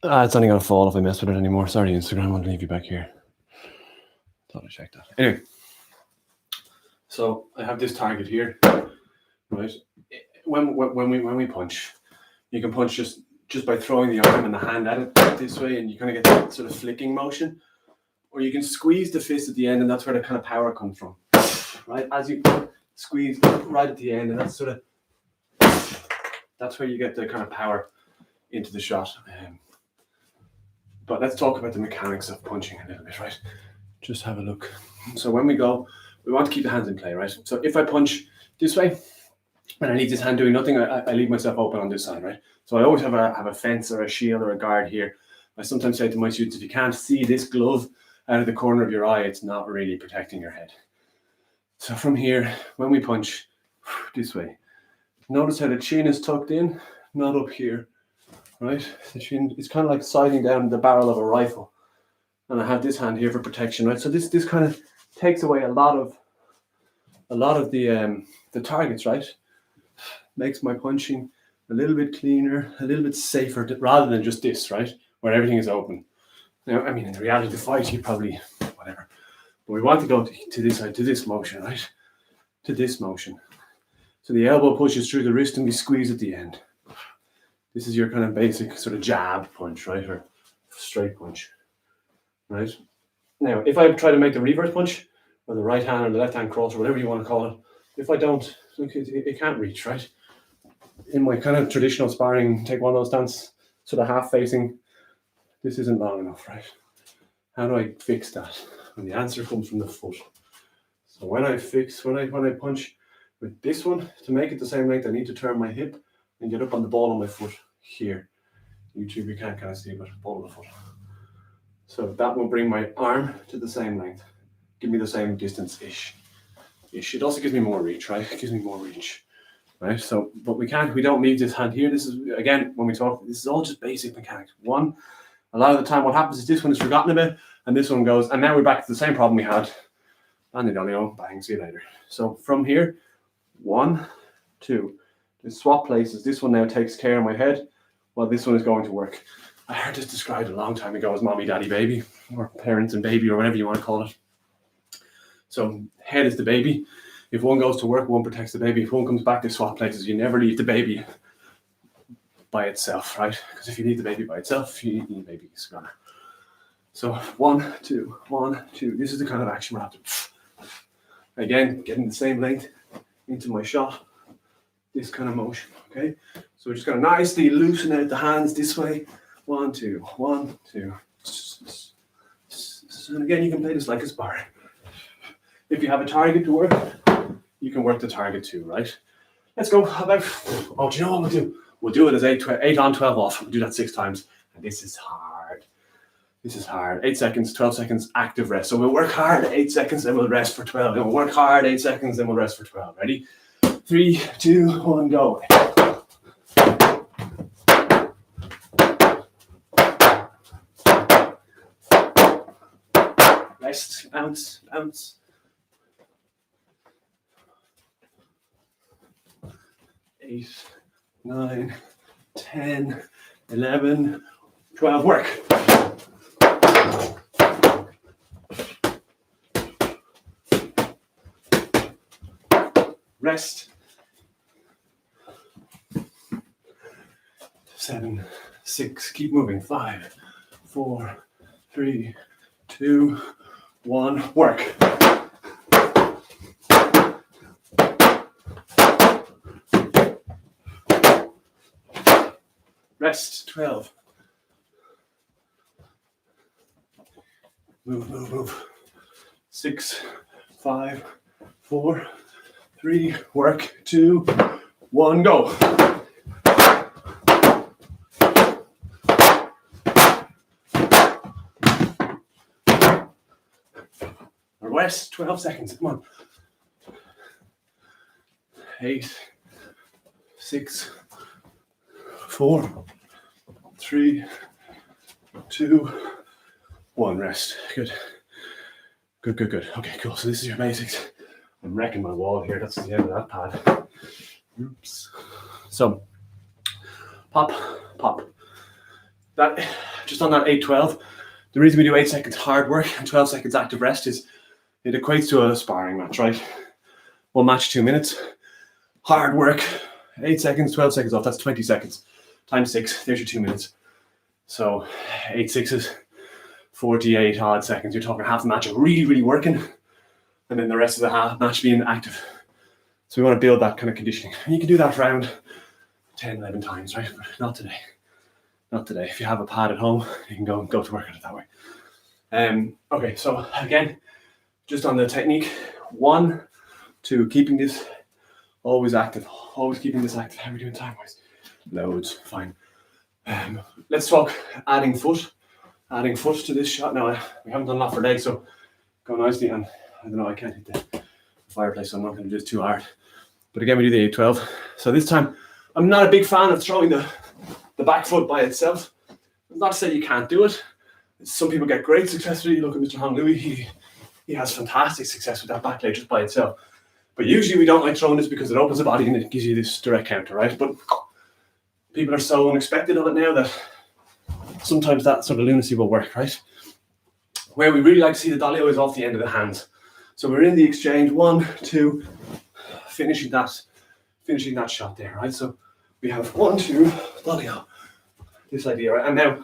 It's only going to fall if I mess with it anymore. Sorry, Instagram. I'll leave you back here. Thought I checked that. Anyway. So I have this target here. Right. When we punch, you can punch just by throwing the arm and the hand at it this way, and you kind of get that sort of flicking motion. Or you can squeeze the fist at the end, and that's where the kind of power comes from. Right? As you squeeze right at the end, and that's where you get the kind of power into the shot. But let's talk about the mechanics of punching a little bit, right? Just have a look. So when we go, we want to keep the hands in play, right? So if I punch this way, and I leave this hand doing nothing, I leave myself open on this side, right? So I always have a fence or a shield or a guard here. I sometimes say to my students, if you can't see this glove out of the corner of your eye, it's not really protecting your head. So from here, when we punch this way, notice how the chin is tucked in, not up here, right? The chin is kind of like sighting down the barrel of a rifle. And I have this hand here for protection, right? So this kind of takes away a lot of the targets, right? Makes my punching a little bit cleaner, a little bit safer, rather than just this, right? Where everything is open. Now, I mean, in the reality of the fight, you probably, whatever. But we want to go to this side, to this motion, right? To this motion. So the elbow pushes through the wrist and we squeeze at the end. This is your kind of basic sort of jab punch, right? Or straight punch, right? Now, if I try to make the reverse punch, or the right hand or the left hand cross, or whatever you want to call it, if I don't, look, it can't reach, right? In my kind of traditional sparring Taekwondo stance, sort of half facing, this isn't long enough, right? How do I fix that? And the answer comes from the foot. So when I punch with this one, to make it the same length, I need to turn my hip and get up on the ball of my foot here. YouTube, you can't kind of see, but ball of the foot. So that will bring my arm to the same length. Give me the same distance-ish. It also gives me more reach, right? It gives me more reach, right? So, but we don't leave this hand here. This is, again, when we talk, this is all just basic mechanics. One, a lot of the time what happens is this one is forgotten about, and this one goes, and now we're back to the same problem we had. And bang, see you later. So from here, 1, 2, just swap places. This one now takes care of my head, while this one is going to work. I heard this described a long time ago as mommy, daddy, baby, or parents and baby, or whatever you want to call it. So head is the baby. If one goes to work, one protects the baby. If one comes back, they swap places. You never leave the baby by itself, right? Because if you leave the baby by itself, you need the baby's gonna. So 1, 2, 1, 2. This is the kind of action we're after. Again, getting the same length into my shot. This kind of motion, okay? So we're just gonna nicely loosen out the hands this way. 1, 2, 1, 2. And again, you can play this like a sparring. If you have a target to work, you can work the target too, right? Let's go about, do you know what we'll do? We'll do it as 8 on, 12 off. We'll do that 6 times. And this is hard. 8 seconds, 12 seconds, active rest. So we'll work hard 8 seconds, then we'll rest for 12. Then we'll work hard 8 seconds, then we'll rest for 12. Ready? 3, 2, 1, go. Rest, bounce, bounce. 8, 9, 10, 11, 12. Work. Rest. 7, 6. Keep moving. 5, 4, 3, 2, 1. Work. Rest. 12. Move, move, move. 6, 5, 4, 3. Work. 2, 1. Go. Rest. 12 seconds. Come on. 8, 6, 4, 3, 2, 1. Rest. Good. Good, good, good. Okay, cool. So this is your basics. I'm wrecking my wall here. That's the end of that pad. Oops. So, pop, pop. That, just on that 8, 12, the reason we do 8 seconds hard work and 12 seconds active rest is it equates to a sparring match, right? One match, 2 minutes. Hard work, 8 seconds, 12 seconds off. That's 20 seconds. Times 6, there's your 2 minutes. So 8 sixes, 48 odd seconds. You're talking half the match of really, really working, and then the rest of the half match being active. So we want to build that kind of conditioning. And you can do that around 10, 11 times, right? But not today. Not today. If you have a pad at home, you can go to work on it that way. Okay, so again, just on the technique, 1, 2, keeping this always active, always keeping this active. How are we doing time-wise? Loads, fine. Let's talk adding foot to this shot. Now, we haven't done a lot for legs, so go nicely. And I don't know, I can't hit the fireplace, so I'm not going to do this too hard. But again, we do the 8, 12. So this time, I'm not a big fan of throwing the back foot by itself. Not to say you can't do it. Some people get great success with it. You look at Mr. Hong Louis, he has fantastic success with that back leg just by itself. But usually we don't like throwing this because it opens the body and it gives you this direct counter, right? But people are so unexpected of it now that sometimes that sort of lunacy will work, right? Where we really like to see the dolio is off the end of the hands. So we're in the exchange, 1, 2, finishing that shot there, right? So we have 1, 2, dolio. This idea, right? And now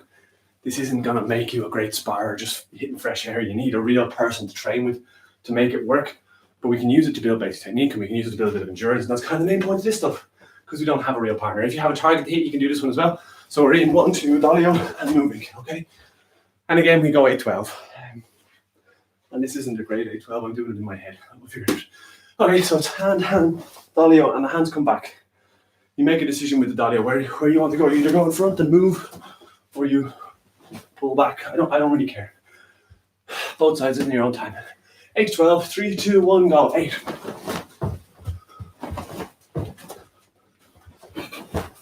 this isn't going to make you a great sparrer just hitting fresh air. You need a real person to train with to make it work. But we can use it to build basic technique, and we can use it to build a bit of endurance. And that's kind of the main point of this stuff, because we don't have a real partner. If you have a target to hit, you can do this one as well. So we're in 1, 2, dolio, and moving, okay? And again, we go 8, 12. And this isn't a great 8, 12. I'm doing it in my head. I'll figure it out. Okay, so it's hand, dolio, and the hands come back. You make a decision with the dolio where you want to go. You either go in front and move, or you pull back. I don't really care. Both sides in your own time. 8, 12, 3, 2, 1, go. 8.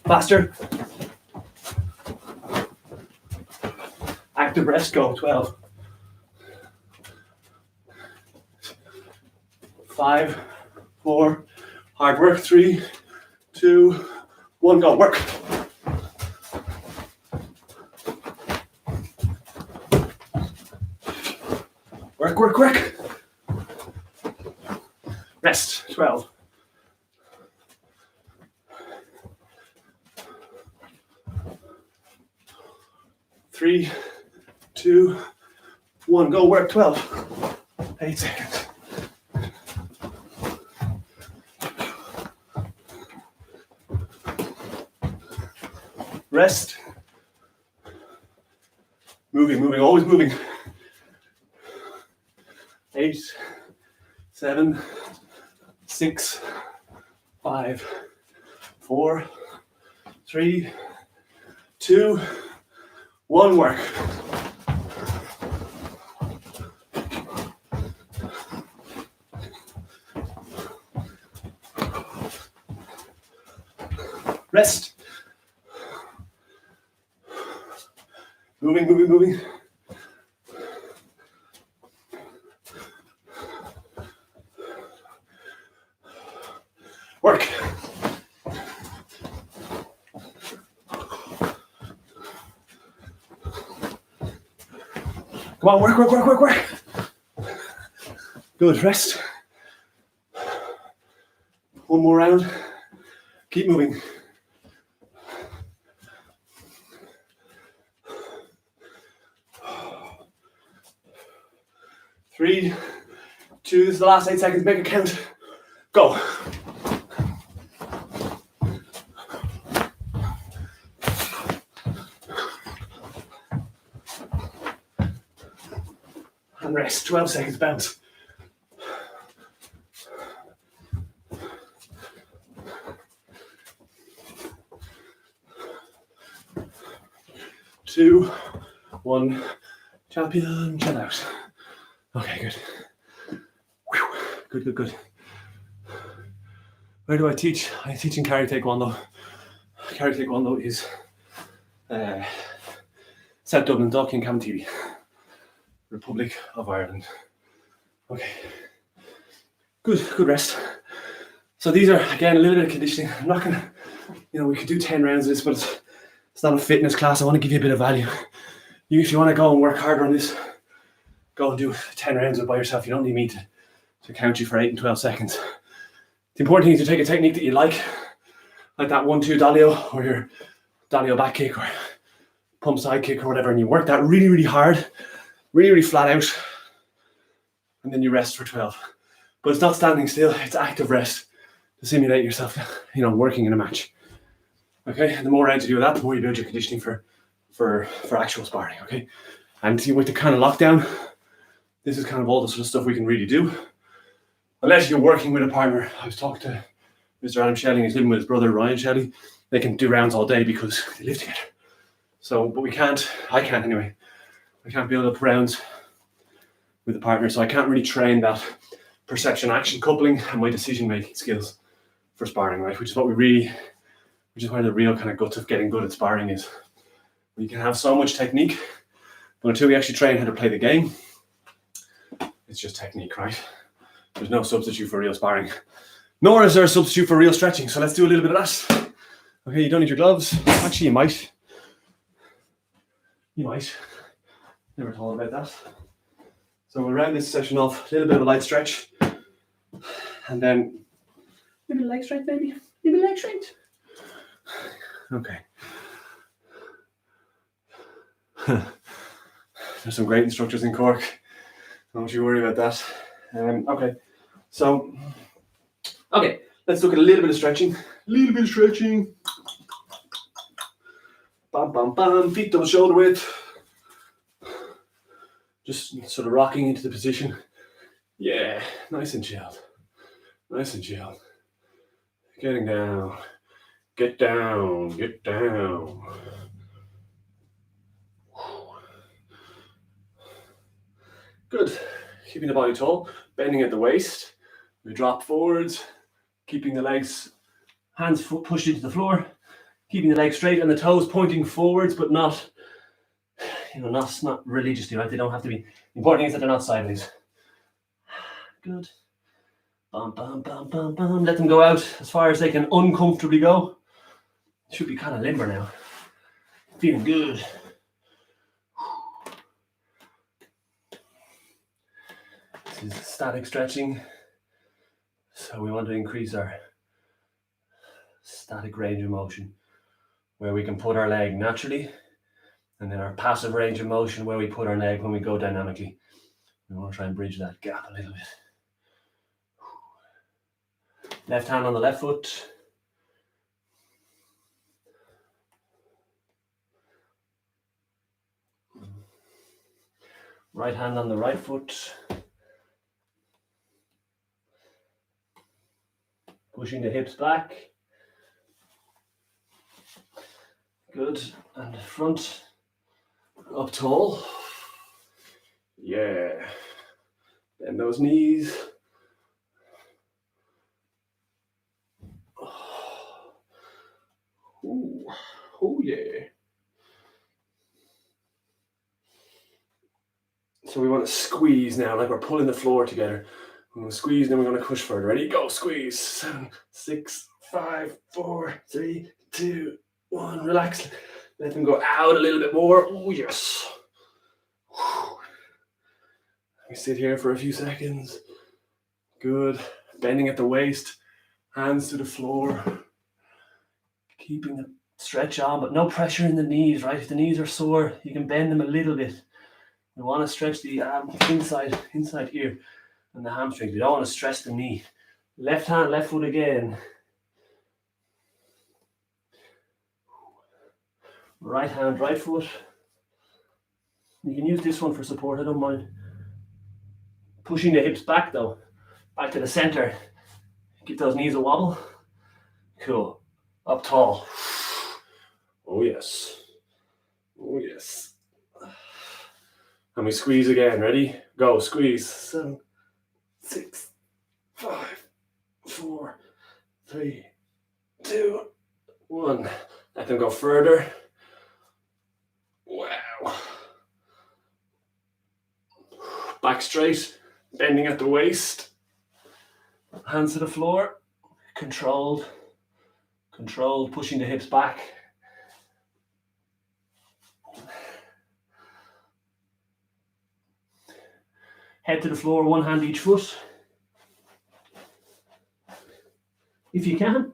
Faster. Active rest, go. 12. 5, 4, hard work. 3, 2, 1, go. Work. Work, work, work. Rest. 12. 3, 2, 1, go. Work. 12. 8 seconds. Rest. Moving, always moving. 8, 7, 6, 5, 4, 3, 2, 1, work. Rest. Moving. Work. Come on, work, work, work, work, work. Good, rest. One more round. Keep moving. 3, 2, this is the last 8 seconds, make it count. Go. And rest, 12 seconds, bounce. Two, one, champion, chill out. Okay, good. Whew. Good, good, good. Where do I teach? I teach in Carry Taekwondo. Carry Taekwondo is South Dublin, Dalkey and Camtiri, Republic of Ireland. Okay. Good, good rest. So these are, again, a little bit of conditioning. I'm not gonna, we could do 10 rounds of this, but it's not a fitness class. I want to give you a bit of value. If you want to go and work harder on this, go and do 10 rounds of it by yourself. You don't need me to count you for 8 and 12 seconds. The important thing is to take a technique that you like that 1-2 Dalio, or your Dalio back kick, or pump side kick, or whatever, and you work that really, really hard, really, really flat out, and then you rest for 12. But it's not standing still, it's active rest to simulate yourself, working in a match. Okay, and the more rounds you do that, the more you build your conditioning for actual sparring, okay? And with the kind of lockdown, this is kind of all the sort of stuff we can really do. Unless you're working with a partner. I was talking to Mr. Adam Shelling, he's living with his brother Ryan Shelling. They can do rounds all day because they live together. So, but I can't anyway. I can't build up rounds with a partner, so I can't really train that perception-action coupling and my decision-making skills for sparring, right? Which is where the real kind of guts of getting good at sparring is. You can have so much technique, but until we actually train how to play the game, it's just technique, right? There's no substitute for real sparring. Nor is there a substitute for real stretching. So let's do a little bit of that. Okay, you don't need your gloves. Actually, you might. You might. Never thought about that. So we'll round this session off. A little bit of a light stretch. And then maybe leg strength, maybe. Maybe leg strength. Okay. There's some great instructors in Cork. Don't you worry about that. Okay, so, let's look at a little bit of stretching. Bam, bam, bam, feet double shoulder width. Just sort of rocking into the position. Yeah, nice and chilled. Nice and chilled. Getting down. Get down, get down. Good. Keeping the body tall, bending at the waist. We drop forwards, keeping the legs, hands pushed into the floor, keeping the legs straight and the toes pointing forwards, but not religiously, right? They don't have to be. The important thing is that they're not sideways. Good. Bam, bam, bam, bam, bam. Let them go out as far as they can uncomfortably go. Should be kind of limber now. Feeling good. This is static stretching. So we want to increase our static range of motion, where we can put our leg naturally, and then our passive range of motion, where we put our leg when we go dynamically. We want to try and bridge that gap a little bit. Left hand on the left foot. Right hand on the right foot. Pushing the hips back. Good. And front. Up tall. Yeah. Bend those knees. Ooh. Oh yeah. So we want to squeeze now, like we're pulling the floor together. We're going to squeeze, then we're going to push further. Ready? Go, squeeze. 7, 6, 5, 4, 3, 2, 1. Relax. Let them go out a little bit more. Oh, yes. We sit here for a few seconds. Good. Bending at the waist, hands to the floor. Keeping the stretch on, but no pressure in the knees, right? If the knees are sore, you can bend them a little bit. We want to stretch the inside here and the hamstring. We don't want to stress the knee. Left hand, left foot again. Right hand, right foot. You can use this one for support, I don't mind. Pushing the hips back though, back to the center. Give those knees a wobble. Cool. Up tall. Oh yes. Oh yes. And we squeeze again. Ready? Go. Squeeze. 7, 6, 5, 4, 3, 2, 1. Let them go further. Wow. Back straight. Bending at the waist. Hands to the floor. Controlled. Controlled. Pushing the hips back. Head to the floor, one hand each foot. If you can.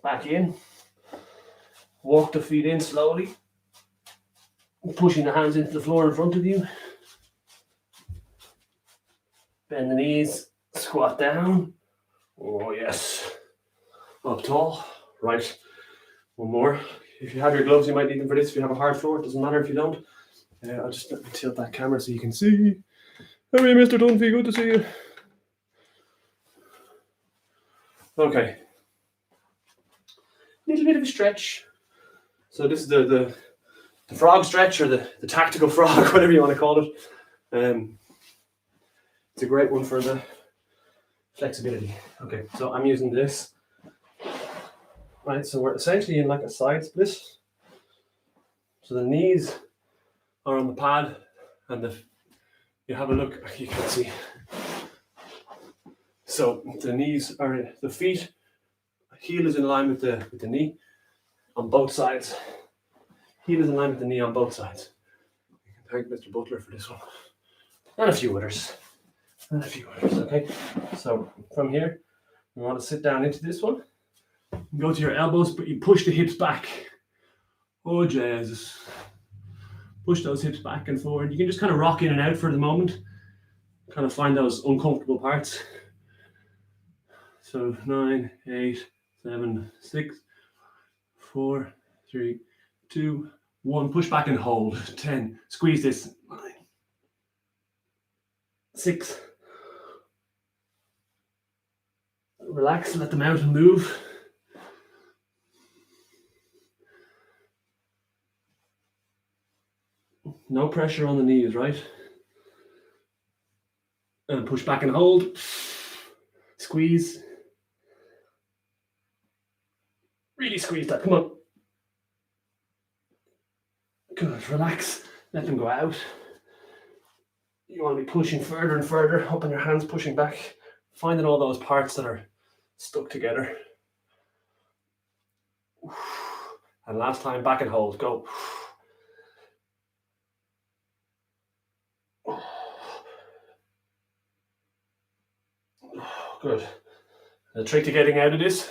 Back in. Walk the feet in slowly. Pushing the hands into the floor in front of you. Bend the knees. Squat down. Oh yes. Up tall. Right. One more. If you have your gloves, you might need them for this. If you have a hard floor, it doesn't matter if you don't. I'll just tilt that camera so you can see. How are you, Mr. Dunphy? Good to see you. Okay. Little bit of a stretch. So this is the frog stretch, or the tactical frog, whatever you want to call it. It's a great one for the flexibility. Okay, so I'm using this. Right, so we're essentially in like a side split. So the knees are on the pad, and you have a look, you can see. So the knees are, the feet, heel is in line with the knee on both sides. Heel is in line with the knee on both sides. You can thank Mr. Butler for this one. And a few others. Okay. So from here, we want to sit down into this one. Go to your elbows, but you push the hips back. Oh, Jesus. Push those hips back and forward. You can just kind of rock in and out for the moment. Kind of find those uncomfortable parts. So 9, 8, 7, 6, 4, 3, 2, 1. Push back and hold. 10. Squeeze this. 9, 6. Relax, let them out and move. No pressure on the knees, right? And push back and hold. Squeeze. Really squeeze that, come on. Good, relax. Let them go out. You want to be pushing further and further, up on your hands, pushing back. Finding all those parts that are stuck together. And last time, back and hold, go. Good. The trick to getting out of this,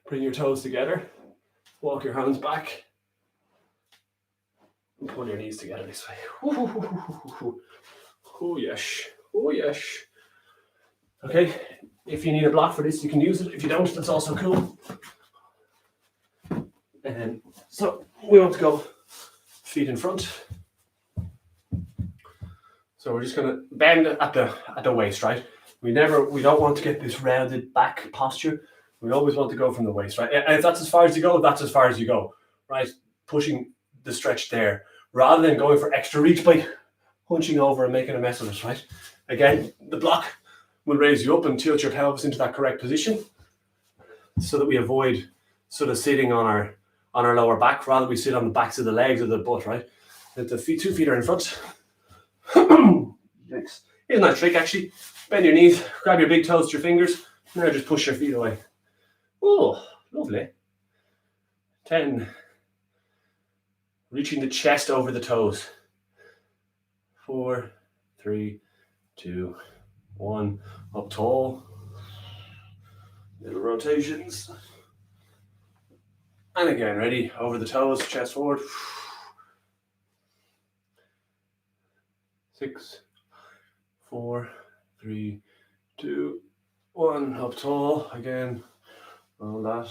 bring your toes together, walk your hands back, and pull your knees together this way. Oh yes, oh yes. Okay, if you need a block for this, you can use it. If you don't, that's also cool. And so we want to go feet in front. So we're just going to bend at the waist, right? We don't want to get this rounded back posture. We always want to go from the waist, right? And if that's as far as you go, that's as far as you go, right? Pushing the stretch there, rather than going for extra reach by hunching over and making a mess of it, right? Again, the block will raise you up and tilt your pelvis into that correct position, so that we avoid sort of sitting on our lower back. Rather, we sit on the backs of the legs of the butt, right? The 2 feet are in front. Yikes. Here's a nice trick, actually. Bend your knees, grab your big toes to your fingers. Now just push your feet away. Oh, lovely. 10. Reaching the chest over the toes. 4, 3, 2, 1. Up tall. Little rotations. And again, ready, over the toes, chest forward. 6, 4, 3, 2, 1. Up tall, again, roll that.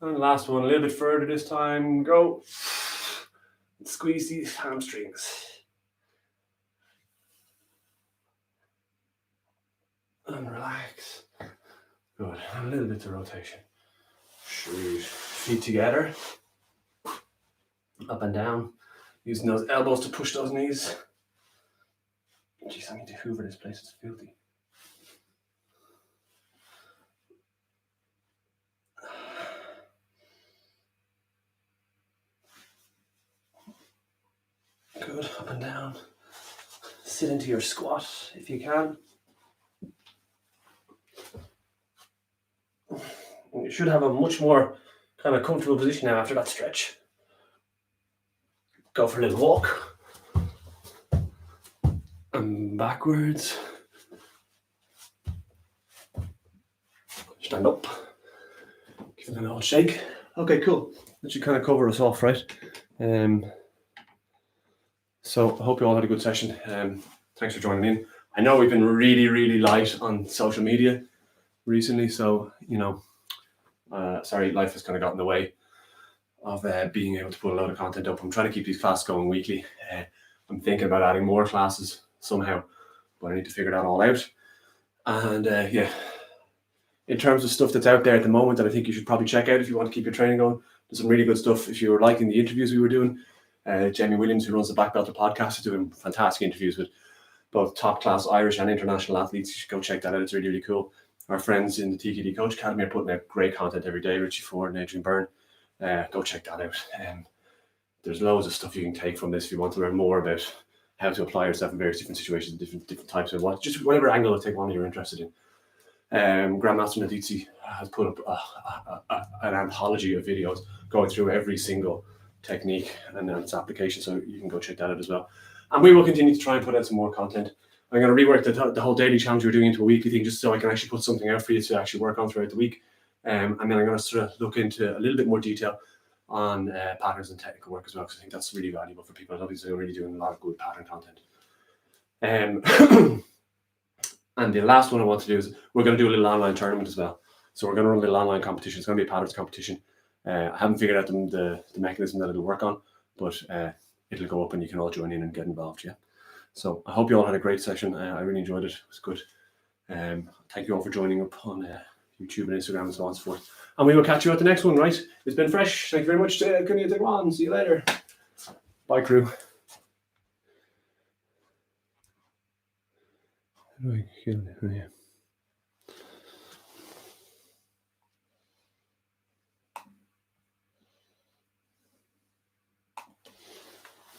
And last one, a little bit further this time, go. Squeeze these hamstrings. And relax. Good, and a little bit of rotation. Sweet. Feet together. Up and down. Using those elbows to push those knees. Jeez, I need to hoover this place, it's filthy. Good, up and down. Sit into your squat if you can. You should have a much more kind of comfortable position now after that stretch. Go for a little walk. And backwards. Stand up. Give it an old shake. Okay, cool. That should kind of cover us off, right? So I hope you all had a good session. Thanks for joining in. I know we've been really, really light on social media recently, so sorry, life has kind of got in the way of being able to put a lot of content up. I'm trying to keep these classes going weekly. I'm thinking about adding more classes somehow, but I need to figure that all out. And in terms of stuff that's out there at the moment that I think you should probably check out if you want to keep your training going, there's some really good stuff. If you were liking the interviews we were doing, Jamie Williams, who runs the Black Belter podcast, is doing fantastic interviews with both top class Irish and international athletes. You should go check that out. It's really, really cool. Our friends in the TKD Coach Academy are putting out great content every day. Richie Ford and Adrian Byrne. Go check that out. There's loads of stuff you can take from this if you want to learn more about how to apply yourself in various different situations, different types of what, just whatever angle of taekwondo you're interested in. Grandmaster Naditsi has put up an anthology of videos going through every single technique and its application, so you can go check that out as well. And we will continue to try and put out some more content. I'm going to rework the whole daily challenge we're doing into a weekly thing, just so I can actually put something out for you to actually work on throughout the week. And then I'm going to sort of look into a little bit more detail on patterns and technical work as well, because I think that's really valuable for people. Obviously, I'm really doing a lot of good pattern content. And the last one I want to do is we're going to do a little online tournament as well. So we're going to run a little online competition. It's going to be a patterns competition. I haven't figured out the mechanism that it'll work on, but it'll go up and you can all join in and get involved. Yeah. So I hope you all had a great session. I really enjoyed it. It was good. Thank you all for joining up on YouTube and Instagram and so on and so forth. And we will catch you at the next one, right? It's been fresh. Thank you very much. Taekwon-Do. See you later. Bye, crew. How do I kill it? Oh, yeah.